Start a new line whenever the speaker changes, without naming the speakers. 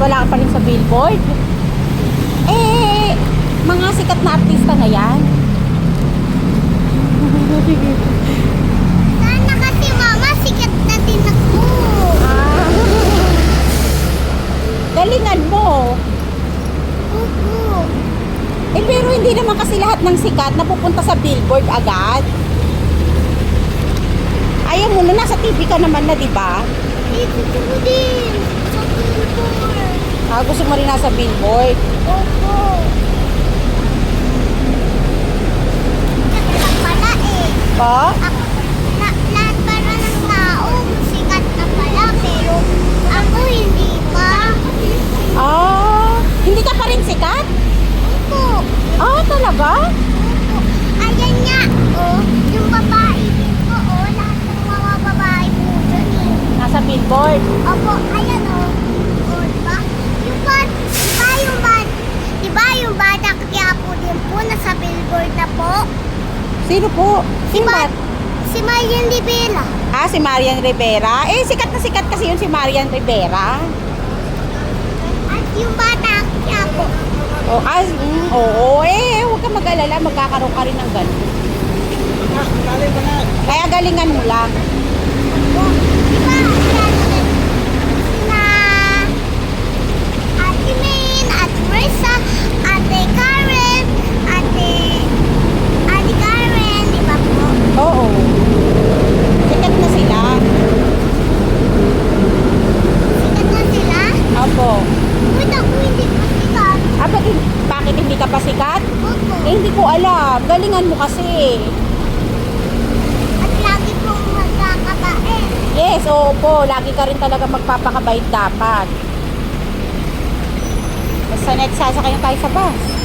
wala ka pa rin sa billboard? Eh, mga sikat na artista na yan.
Sana kasi mama, sikat na din ako.
Ah. Galingan mo.
Opo.
Eh, pero hindi naman kasi lahat ng sikat na pupunta sa billboard agad. Ayaw mo na, nasa TV ka naman na, di ba?
Eh, gusto ko din. Sa billboard.
Ah, gusto mo rin nasa billboard.
Opo. Sikat na pala eh.
Pa?
Ako, lahat para ng tao, sikat na pala. Pero ako hindi pa.
Ah, hindi ka pa rin sikat?
Opo.
Ah, talaga?
Opo. Ayan nga. Oh, yung babae din po. Oh, lahat ng mga babae po dyan eh.
Nasa billboard.
Opo, ayan o. O, diba? Yung diba yung bata kaya po din po, nasa billboard na po?
Sino po? Sino ba?
Si Marian Rivera.
Ah, si Marian Rivera. Eh, sikat na sikat kasi yun si Marian Rivera.
At yung bata kaya po.
Oh, oo. Eh, huwag ka mag-alala. Magkakaroon ka rin ng ganun. Kaya galingan mo lang.
O, diba? Yan, sina Ate Main, Ate Risa, Ate Karen, Ate Karen, diba po?
Oo. Sikat na sila.
Sikat na sila?
Opo.
Wait, ako hindi pa sikat.
Ah, bakit hindi ka pa sikat?
Opo.
Eh, hindi ko alam. Galingan mo kasi.
At lagi pong magkakabain.
Yes, oo po. Lagi ka rin talaga magpapakabait dapat. Basta next sasakay na tayo sa bus.